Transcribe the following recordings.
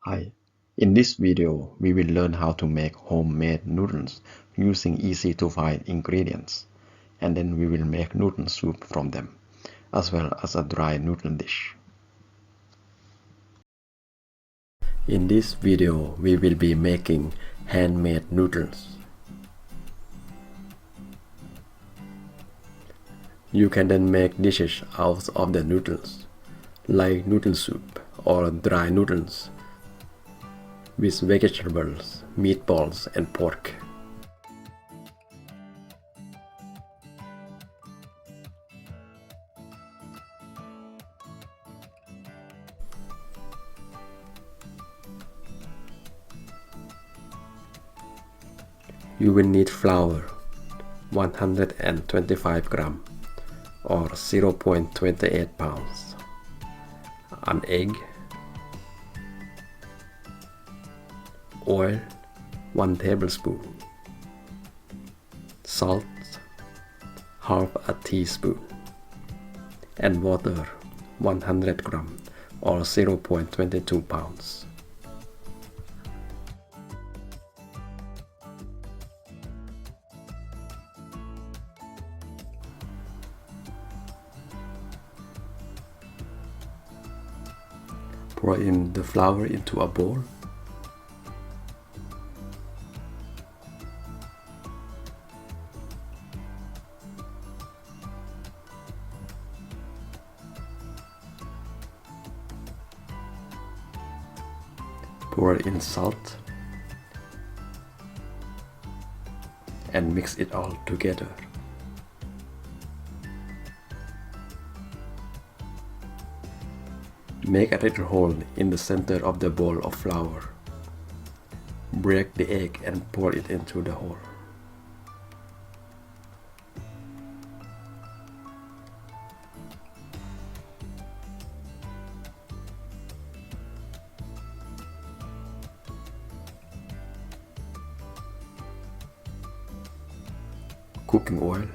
Hi, in this video we will learn how to make homemade noodles using easy to find ingredients, and then we will make noodle soup from them, as well as a dry noodle dish. In this video we will be making handmade noodles. You can then make dishes out of the noodles, like noodle soup or dry noodles with vegetables, meatballs and pork. You will need flour 125 gram or 0.28 pounds, an egg, oil 1 tablespoon, salt half a teaspoon, and water 100 gram or 0.22 pounds. Pour in the flour into a bowl. Pour in salt and mix it all together. Make a little hole in the center of the bowl of flour. Break the egg and pour it into the hole. Cooking oil,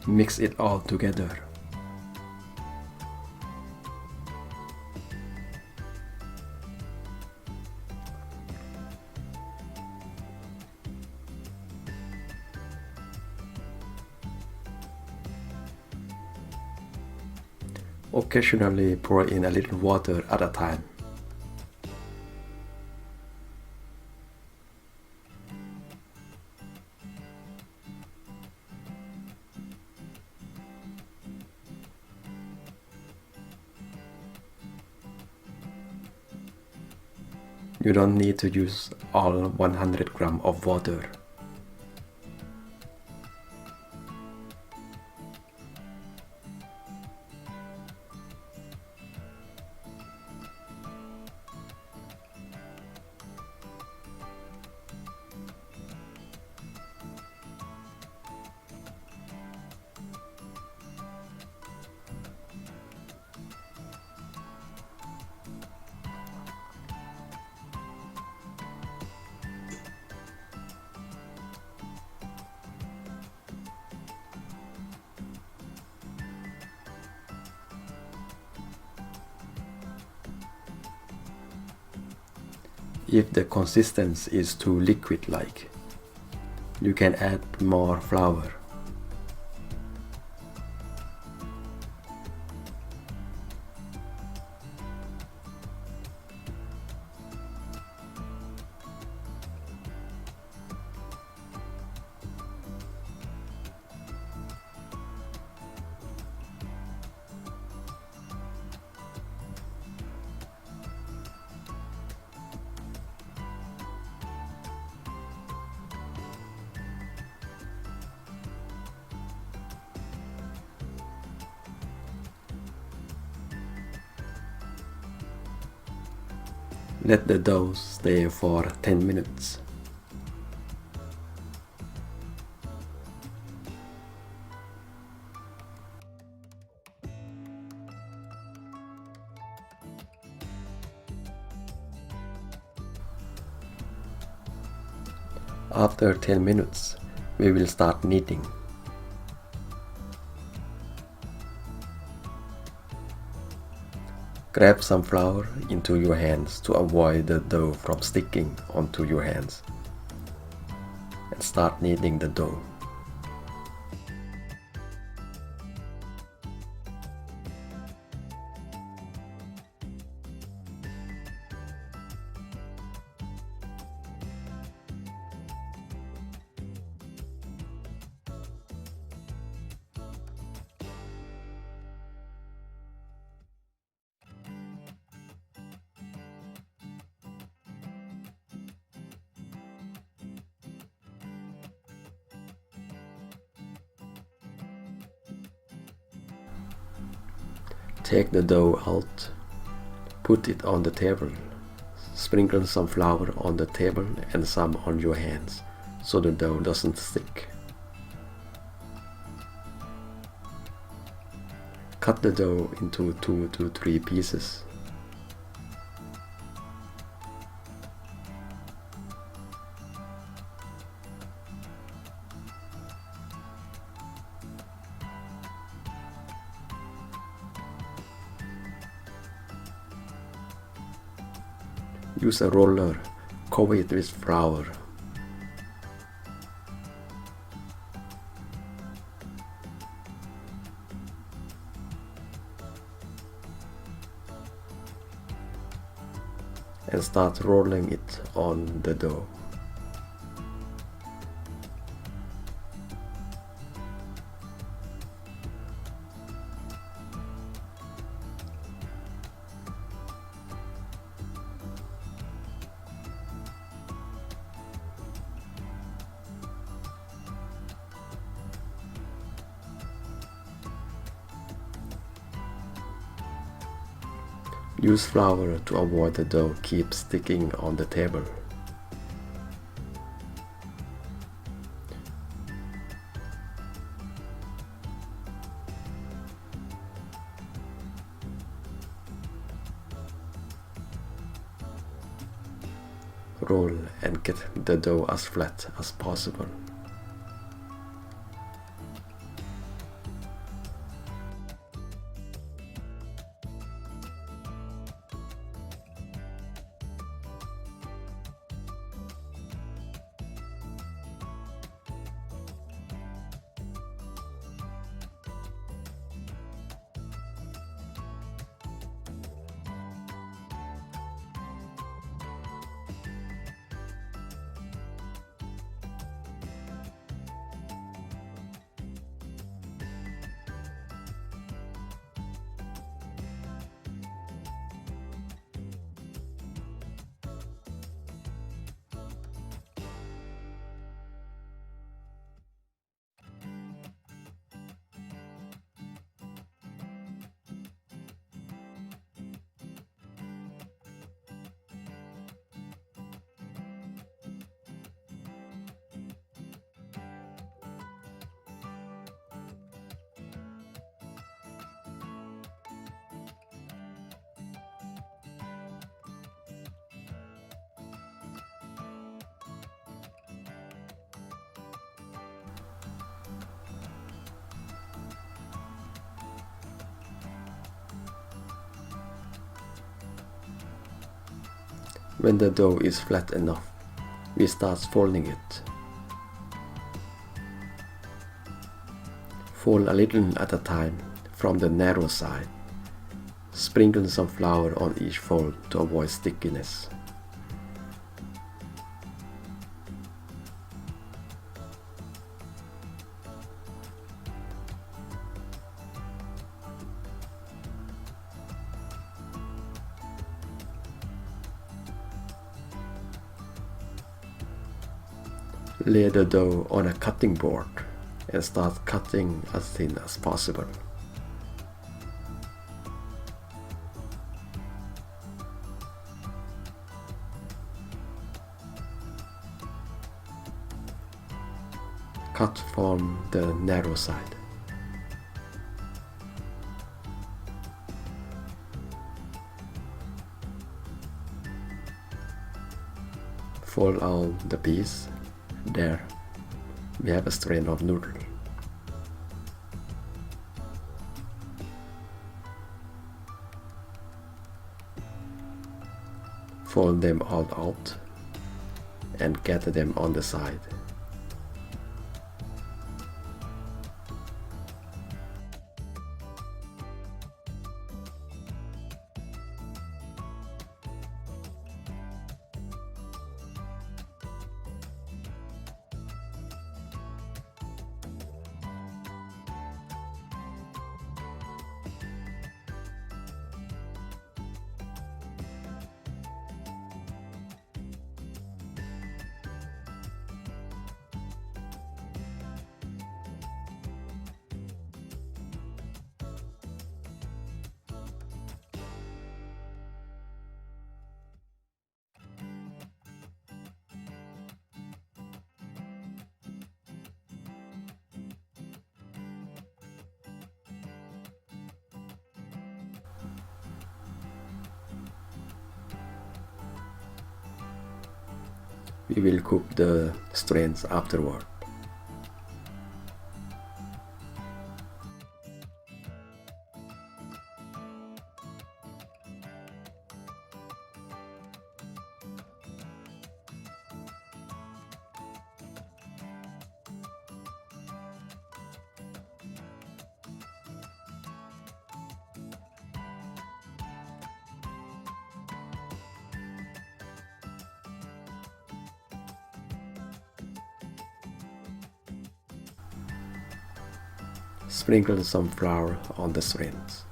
mix it all together. Occasionally pour in a little water at a time. You don't need to use all 100 gram of water. If the consistency is too liquid-like, you can add more flour. Let the dough stay for 10 minutes. After 10 minutes, we will start kneading. Grab some flour into your hands to avoid the dough from sticking onto your hands, and start kneading the dough. Take the dough out, put it on the table, sprinkle some flour on the table and some on your hands so the dough doesn't stick. Cut the dough into 2 to 3 pieces. Use a roller, cover it with flour. And start rolling it on the dough. Use flour to avoid the dough keep sticking on the table. Roll and get the dough as flat as possible. When the dough is flat enough, we start folding it. Fold a little at a time from the narrow side. Sprinkle some flour on each fold to avoid stickiness. Lay the dough on a cutting board and start cutting as thin as possible. Cut from the narrow side. Fold out the piece. There, we have a strain of noodle. Fold them all out and gather them on the side. We will cook the strands afterward. Sprinkle some flour on the strands.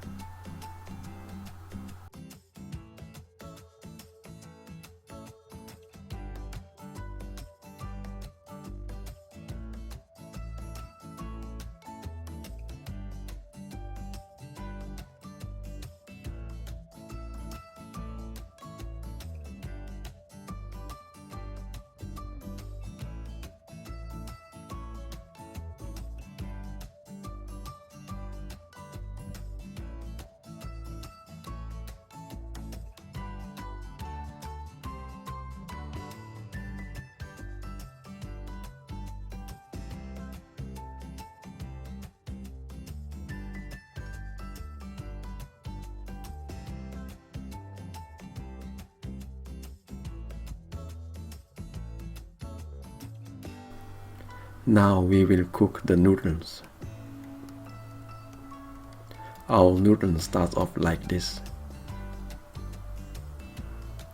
Now we will cook the noodles. Our noodles start off like this.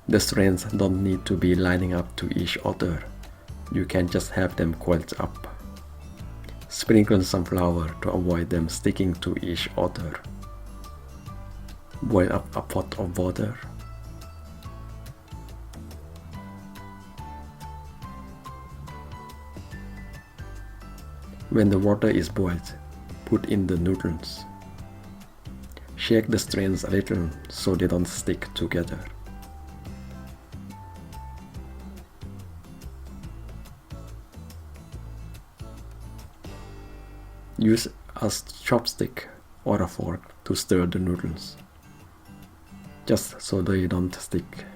The strands don't need to be lining up to each other. You can just have them coiled up. Sprinkle some flour to avoid them sticking to each other. Boil up a pot of water. When the water is boiled, put in the noodles. Shake the strands a little so they don't stick together. Use a chopstick or a fork to stir the noodles, just so they don't stick.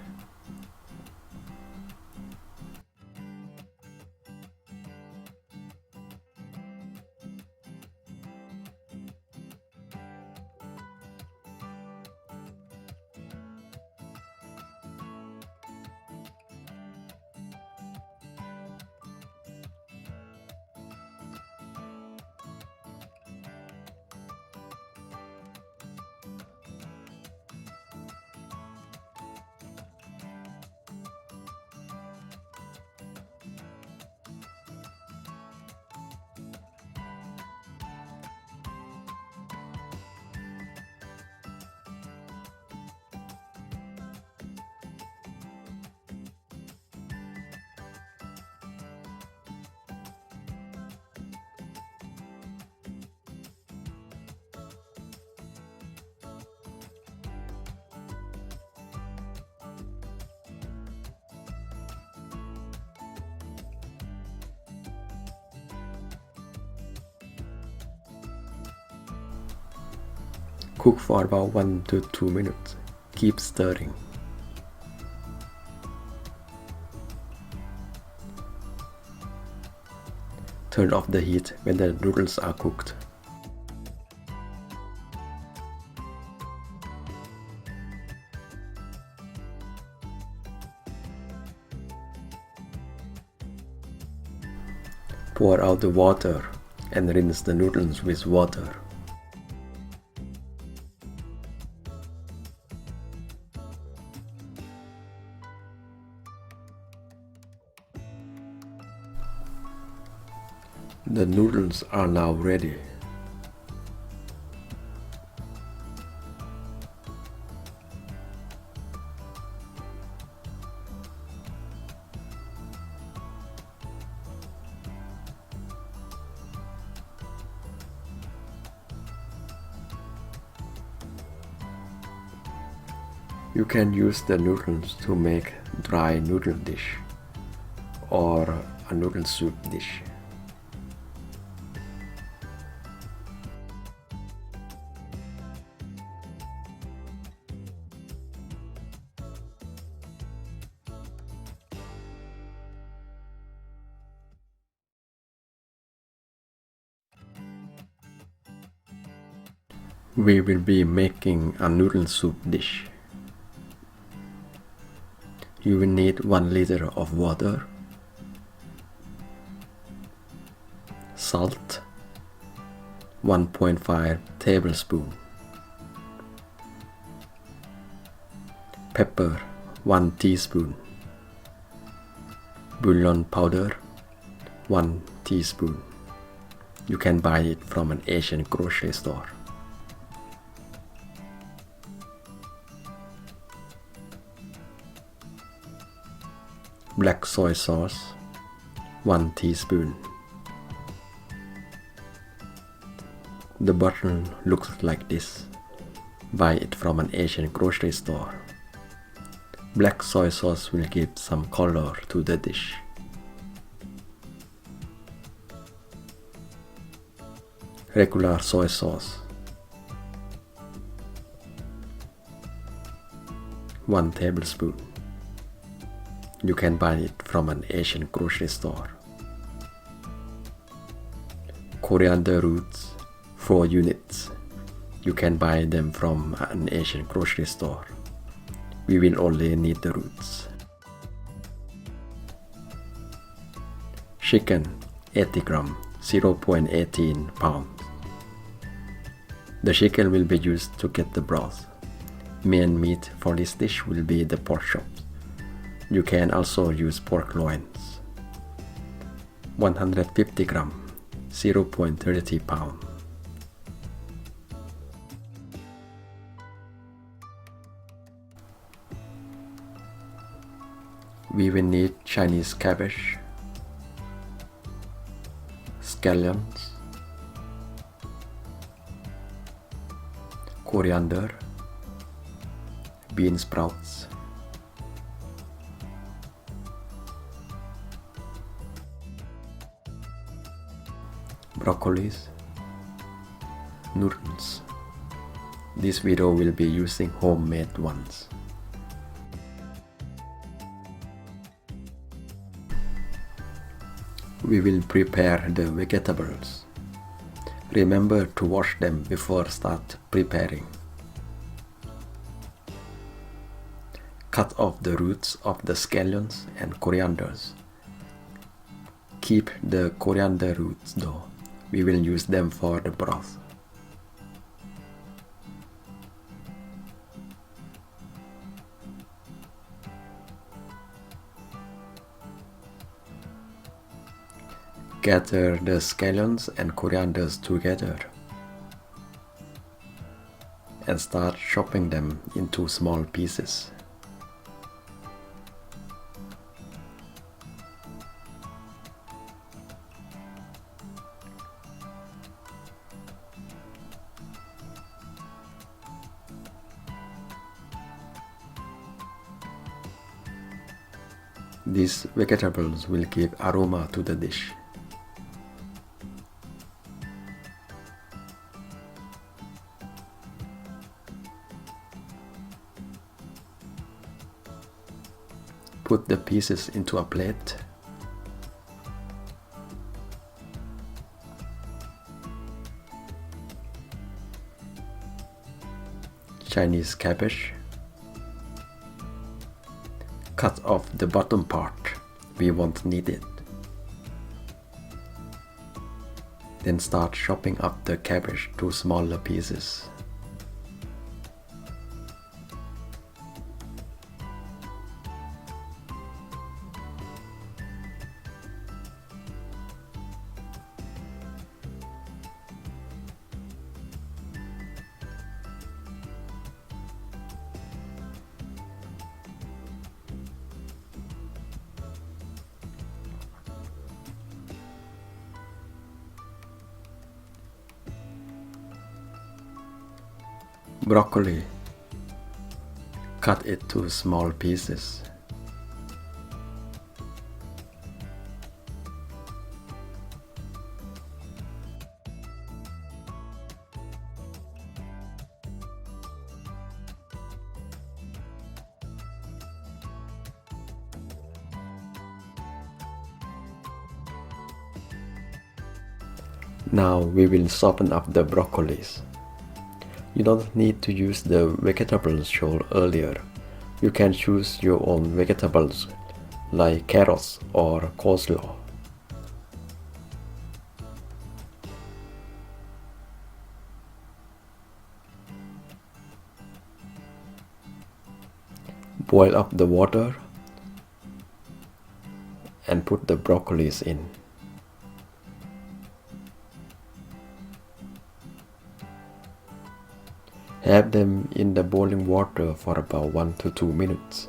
Cook for about 1 to 2 minutes. Keep stirring. Turn off the heat when the noodles are cooked. Pour out the water and rinse the noodles with water. The noodles are now ready. You can use the noodles to make dry noodle dish or a noodle soup dish. We will be making a noodle soup dish. You will need 1 liter of water, salt 1.5 tablespoon, pepper 1 teaspoon, bouillon powder 1 teaspoon. You can buy it from an Asian grocery store. Black soy sauce 1 teaspoon. The bottle looks like this. Buy it from an Asian grocery store. Black soy sauce will give some color to the dish. Regular soy sauce 1 tablespoon. You can buy it from an Asian grocery store. Coriander roots 4 units. You can buy them from an Asian grocery store. We will only need the roots. Chicken 80 gram, 0.18 pounds. The chicken will be used to get the broth. Main meat for this dish will be the pork chops. You can also use pork loins. 150 gram, 0.30 pound. We will need Chinese cabbage, scallions, coriander, bean sprouts, broccolis, noodles. This video will be using homemade ones. We will prepare the vegetables. Remember to wash them before start preparing. Cut off the roots of the scallions and corianders. Keep the coriander roots though. We will use them for the broth. Gather the scallions and corianders together and start chopping them into small pieces. These vegetables will give aroma to the dish. Put the pieces into a plate. Chinese cabbage. Cut off the bottom part, we won't need it. Then start chopping up the cabbage to smaller pieces. Broccoli. Cut it to small pieces. Now we will soften up the broccolis. You don't need to use the vegetables shown earlier. You can choose your own vegetables like carrots or coleslaw. Boil up the water and put the broccolis in. Have them in the boiling water for about 1 to 2 minutes.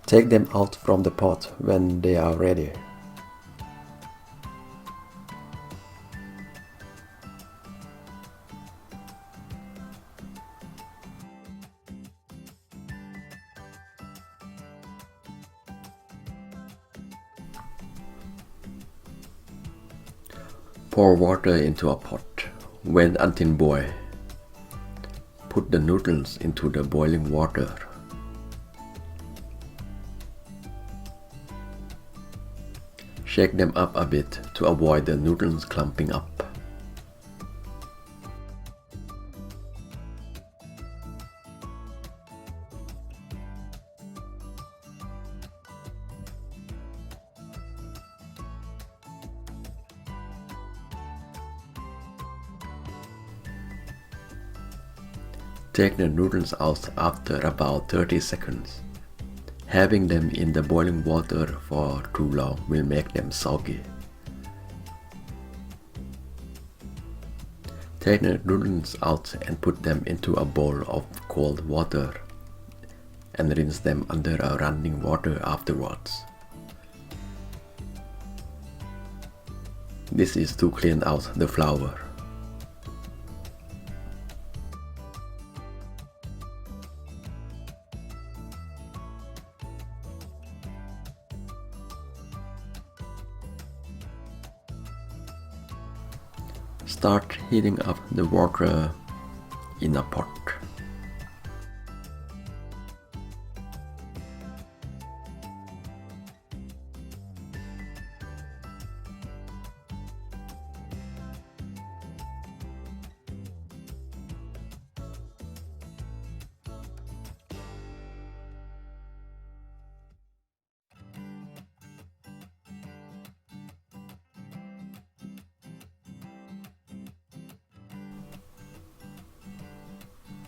Take them out from the pot when they are ready. Pour water into a pot. Wait until boil. Put the noodles into the boiling water. Shake them up a bit to avoid the noodles clumping up. Take the noodles out after about 30 seconds. Having them in the boiling water for too long will make them soggy. Take the noodles out and put them into a bowl of cold water and rinse them under a running water afterwards. This is to clean out the flour. Start heating up the water in a pot.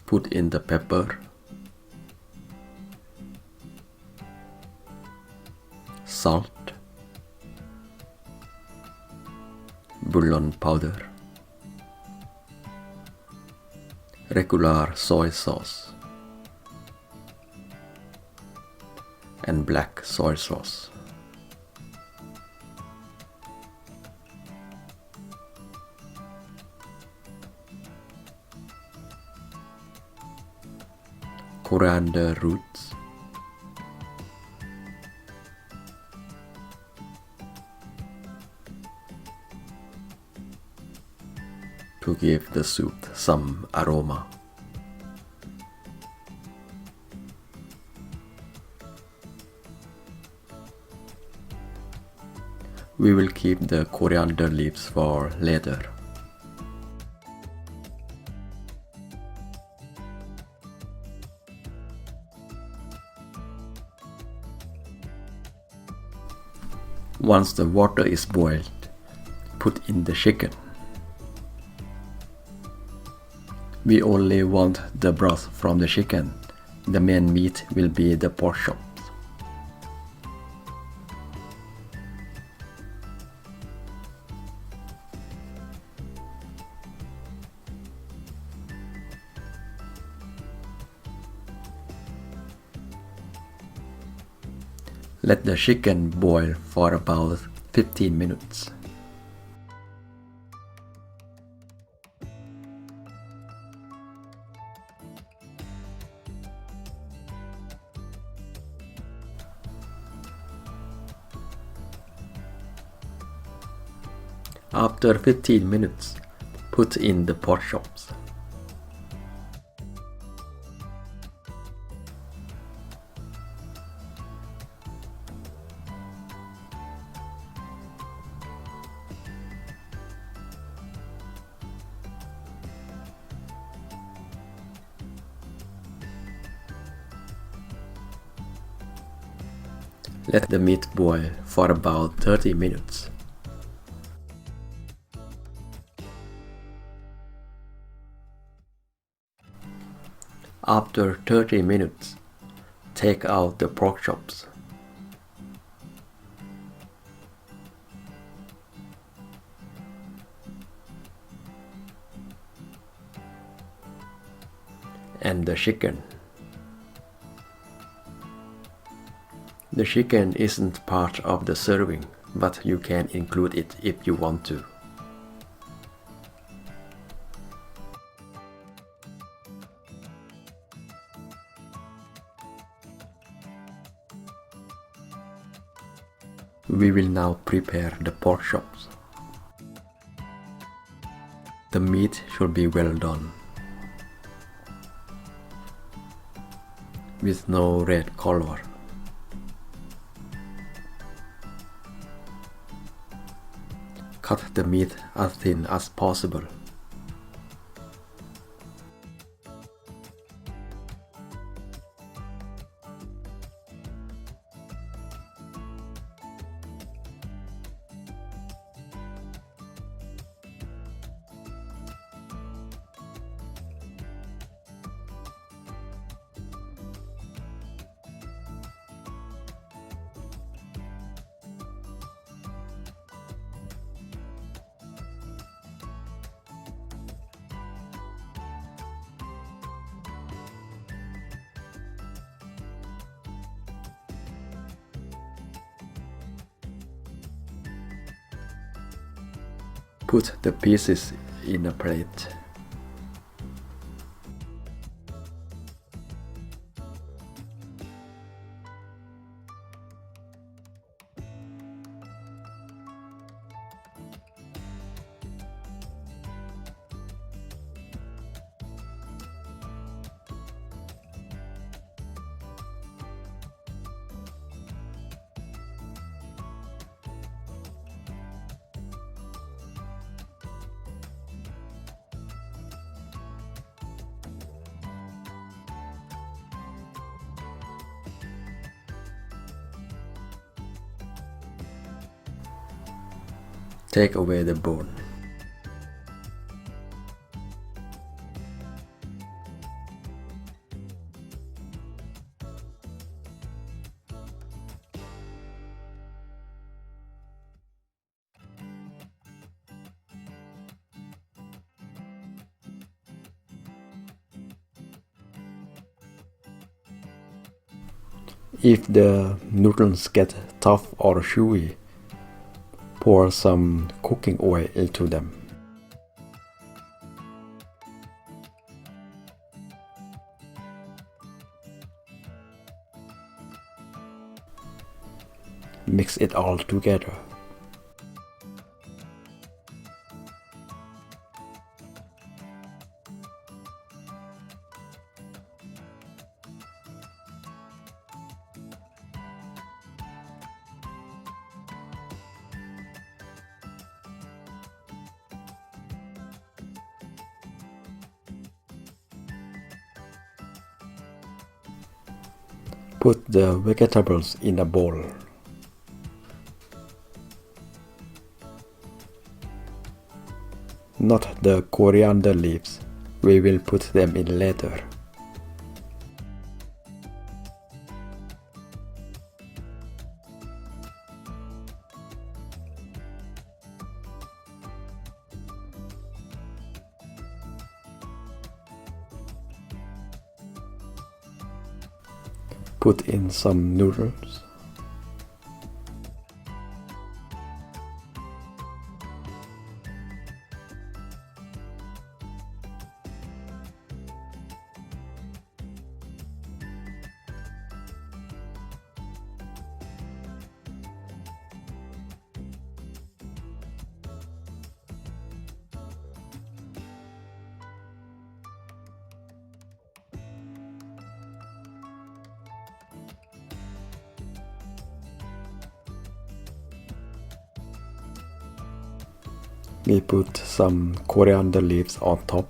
Put in the pepper, salt, bouillon powder, regular soy sauce, and black soy sauce. Coriander roots, to give the soup some aroma. We will keep the coriander leaves for later. Once the water is boiled, put in the chicken. We only want the broth from the chicken. The main meat will be the pork chops. Let the chicken boil for about 15 minutes. After 15 minutes, put in the pork chops. Let the meat boil for about 30 minutes. After 30 minutes, take out the pork chops. And the chicken. The chicken isn't part of the serving, but you can include it if you want to. We will now prepare the pork chops. The meat should be well done, with no red color. Cut the meat as thin as possible. Put the pieces in a plate. Take away the bone. If the noodles get tough or chewy, pour some cooking oil into them. Mix it all together. Put the vegetables in a bowl. Not the coriander leaves, we will put them in later. Put in some noodles. We put some coriander leaves on top.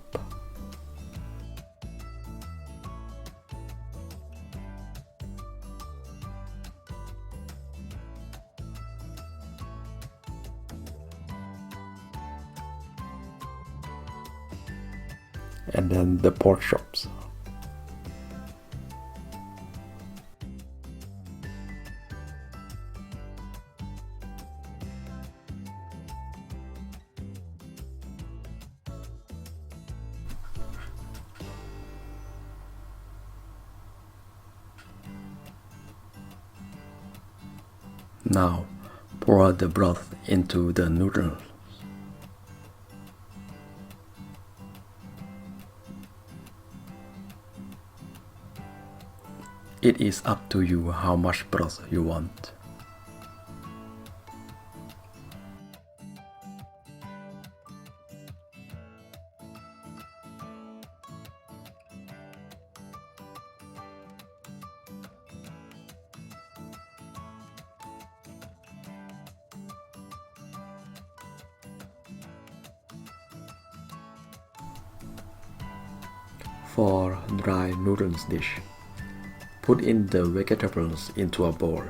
And then the pork chops. Now pour the broth into the noodles. It is up to you how much broth you want. For dry noodles dish, put in the vegetables into a bowl.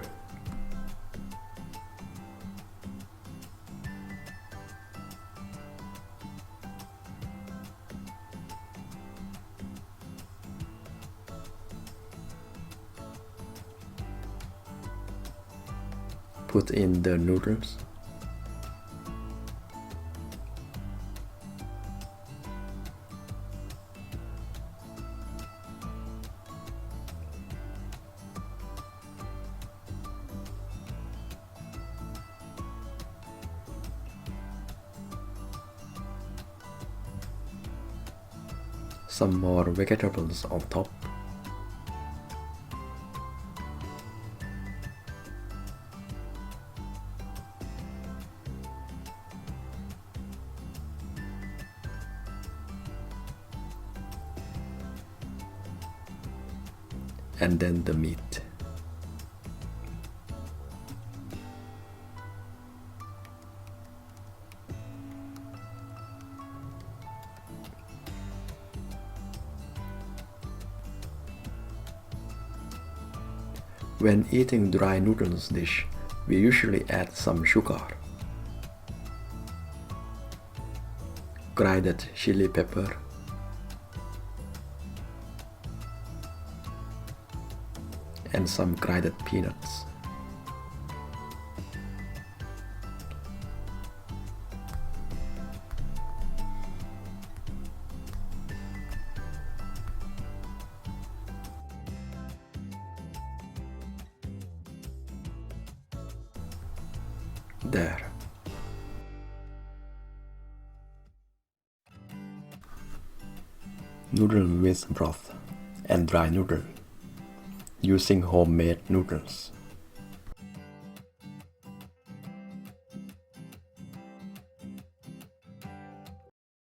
Put in the noodles. Some more vegetables on top. And then the meat. When eating dry noodles dish, we usually add some sugar, grated chili pepper, and some grated peanuts. There. Noodle with broth and dry noodle using homemade noodles.